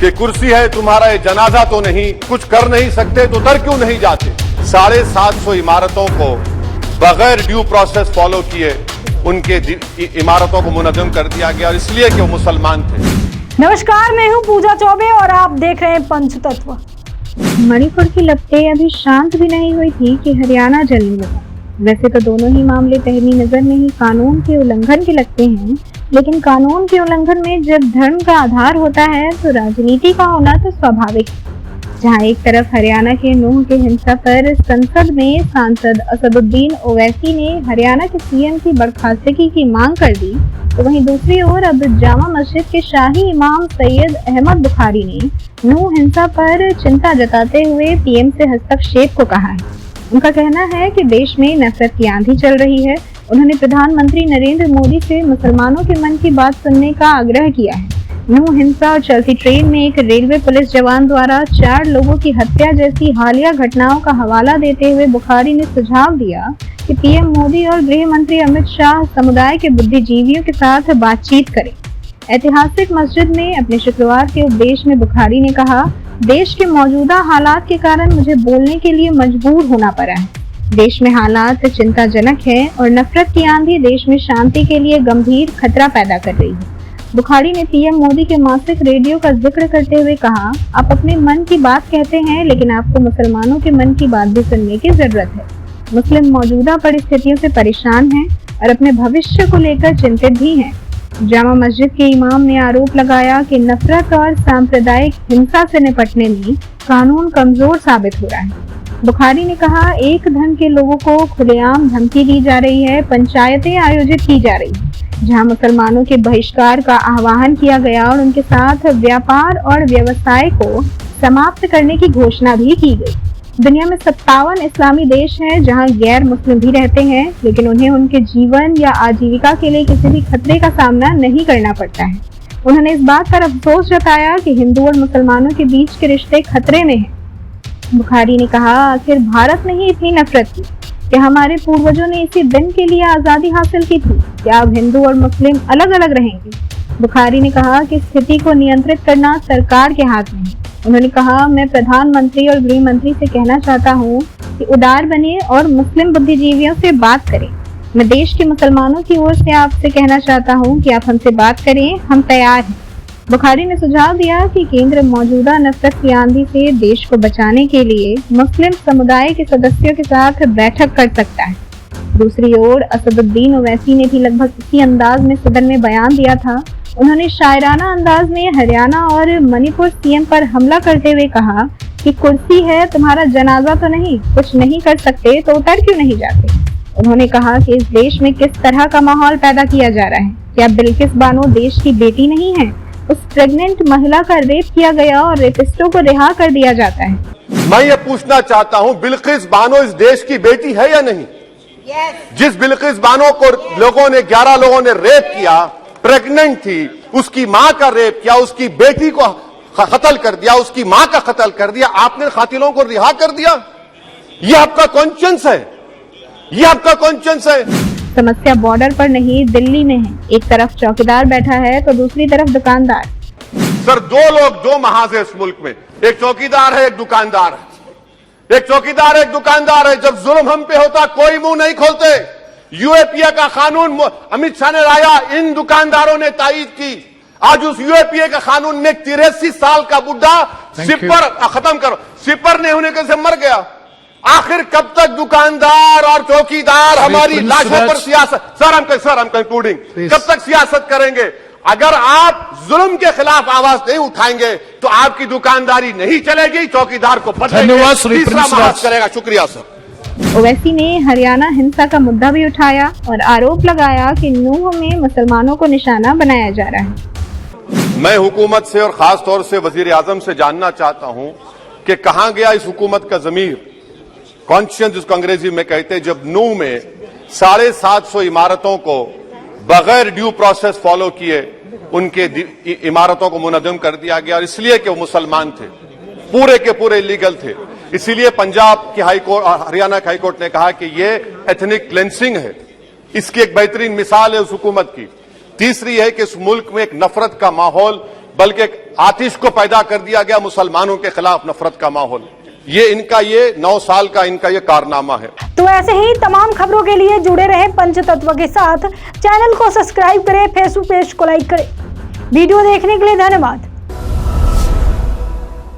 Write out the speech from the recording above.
कि कुर्सी है तुम्हारा ये जनाजा तो नहीं, कुछ कर नहीं सकते तो डर क्यों नहीं जाते। 750 इमारतों को बगैर ड्यू प्रोसेस फॉलो किए उनके इमारतों को मुनज़्ज़म कर दिया गया, और इसलिए कि वो मुसलमान थे। नमस्कार, मैं हूं पूजा चौबे और आप देख रहे हैं पंचतत्व। मणिपुर की लपटें अभी शांत भी नहीं हुई थी कि हरियाणा जलने लगा। वैसे तो दोनों ही मामले पहली नजर में ही कानून के उल्लंघन के लगते हैं, लेकिन कानून के उल्लंघन में जब धर्म का आधार होता है तो राजनीति का होना तो स्वाभाविक है। जहां एक तरफ हरियाणा के नूह के हिंसा पर संसद में सांसद असदुद्दीन ओवैसी ने हरियाणा के सीएम की बर्खास्तगी की मांग कर दी, तो वहीं दूसरी ओर अब जामा मस्जिद के शाही इमाम सैयद अहमद बुखारी ने नूह हिंसा पर चिंता जताते हुए पीएम से हस्तक्षेप को कहा है। उनका कहना है कि देश में नफरत की आंधी चल रही है। उन्होंने प्रधानमंत्री नरेंद्र मोदी से मुसलमानों के मन की बात सुनने का आग्रह किया है। नूह हिंसा और चलती ट्रेन में एक रेलवे पुलिस जवान द्वारा 4 लोगों की हत्या जैसी हालिया घटनाओं का हवाला देते हुए बुखारी ने सुझाव दिया कि पीएम मोदी और गृह मंत्री अमित शाह समुदाय के बुद्धिजीवियों के साथ बातचीत करें। ऐतिहासिक मस्जिद में अपने शुक्रवार के उपदेश में बुखारी ने कहा, देश के मौजूदा हालात के कारण मुझे बोलने के लिए मजबूर होना पड़ा है। देश में हालात चिंताजनक है और नफरत की आंधी देश में शांति के लिए गंभीर खतरा पैदा कर रही है। बुखारी ने पीएम मोदी के मासिक रेडियो का जिक्र करते हुए कहा, आप अपने मन की बात कहते हैं, लेकिन आपको मुसलमानों के मन की बात भी सुनने की जरूरत है। मुस्लिम मौजूदा परिस्थितियों से परेशान हैं और अपने भविष्य को लेकर चिंतित भी हैं। जामा मस्जिद के इमाम ने आरोप लगाया कि नफरत और सांप्रदायिक हिंसा से निपटने में कानून कमजोर साबित हो रहा है। बुखारी ने कहा, एक धर्म के लोगों को खुलेआम धमकी दी जा रही है, पंचायतें आयोजित की जा रही है जहां मुसलमानों के बहिष्कार का आह्वान किया गया और उनके साथ व्यापार और व्यवसाय को समाप्त करने की घोषणा भी की गई। दुनिया में 57 इस्लामी देश हैं जहां गैर मुस्लिम भी रहते हैं, लेकिन उन्हें उनके जीवन या आजीविका के लिए किसी भी खतरे का सामना नहीं करना पड़ता है। उन्होंने इस बात पर अफसोस जताया कि हिंदू और मुसलमानों के बीच के रिश्ते खतरे में हैं। बुखारी ने कहा, आखिर भारत में ही इतनी नफरत की कि हमारे पूर्वजों ने इसी दिन के लिए आजादी हासिल की थी। क्या अब हिंदू और मुस्लिम अलग अलग रहेंगे? बुखारी ने कहा कि स्थिति को नियंत्रित करना सरकार के हाथ में है। उन्होंने कहा, मैं प्रधानमंत्री और गृह मंत्री से कहना चाहता हूँ कि उदार बने और मुस्लिम बुद्धिजीवियों से बात करें। मैं देश के मुसलमानों की ओर से आपसे कहना चाहता हूँ कि आप हमसे बात करें, हम तैयार हैं। बुखारी ने सुझाव दिया कि केंद्र मौजूदा नफरत की आंधी से देश को बचाने के लिए मुस्लिम समुदाय के सदस्यों के साथ बैठक कर सकता है। दूसरी ओर असदुद्दीन ओवैसी ने भी लगभग इसी अंदाज में सदन में बयान दिया था। उन्होंने शायराना अंदाज में हरियाणा और मणिपुर सीएम पर हमला करते हुए कहा कि कुर्सी है तुम्हारा जनाजा तो नहीं, कुछ नहीं कर सकते तो उतर क्यों नहीं जाते। उन्होंने कहा कि इस देश में किस तरह का माहौल पैदा किया जा रहा है। क्या बिल्किस बानो देश की बेटी नहीं है? उस प्रेग्नेंट महिला का रेप किया गया और रेपिस्टों को रिहा कर दिया जाता है। मैं ये पूछना चाहता हूं, बिल्किस बानो इस देश की बेटी है या नहीं? जिस बिल्किस बानो को 11 लोगों ने रेप किया, प्रेग्नेंट थी, उसकी मां का रेप किया, उसकी बेटी को कत्ल कर दिया, उसकी मां का कत्ल कर दिया, आपने कातिलों को रिहा कर दिया। ये आपका कॉन्शियंस है? ये आपका कॉन्शियंस है? समस्या बॉर्डर पर नहीं, दिल्ली में है। एक तरफ चौकीदार बैठा है तो दूसरी तरफ दुकानदार। सर, 2 महाज है इस मुल्क में, एक चौकीदार है, एक दुकानदार है। एक चौकीदार है, एक दुकानदार है। जब जुल्म हम पे होता कोई मुंह नहीं खोलते। यूएपीए का कानून अमित शाह ने लाया, इन दुकानदारों ने तायीद की। आज उस यूएपीए का कानून में 83 साल का बुढ़ा सिपर नहीं होने से मर गया। आखिर कब तक दुकानदार और चौकीदार हमारी लाशों पर सियासत? सर, हम कंक्लूडिंग, कब तक सियासत करेंगे? अगर आप जुल्म के खिलाफ आवाज नहीं उठाएंगे तो आपकी दुकानदारी नहीं चलेगी, चौकीदार को धन्यवाद। तीसरा महाज करेगा। शुक्रिया सर। ओवैसी ने हरियाणा हिंसा का मुद्दा भी उठाया और आरोप लगाया कि नूह में मुसलमानों को निशाना बनाया जा रहा है। मैं हुकूमत से और खास तौर से वजीर आजम से जानना चाहता हूं कि कहां गया इस हुकूमत का जमीर, कॉन्शियंस जिसको अंग्रेजी में कहते हैं, जब नूह में 750 इमारतों को बगैर ड्यू प्रोसेस फॉलो किए उनके इमारतों को मुनज़्ज़म कर दिया गया, और इसलिए कि वो मुसलमान थे, पूरे के पूरे इलीगल थे। इसीलिए पंजाब की हाईकोर्ट और हरियाणा की हाईकोर्ट ने कहा कि ये एथनिक क्लेंसिंग है। इसकी एक बेहतरीन मिसाल है उस हुकूमत की। तीसरी है कि इस मुल्क में एक नफरत का माहौल बल्कि एक आतिश को पैदा कर दिया गया मुसलमानों के खिलाफ नफरत का माहौल। ये 9 साल का इनका ये कारनामा है। तो ऐसे ही तमाम खबरों के लिए जुड़े रहें पंचतत्व के साथ। चैनल को सब्सक्राइब करें, फेसबुक पेज को लाइक करें। वीडियो देखने के लिए धन्यवाद।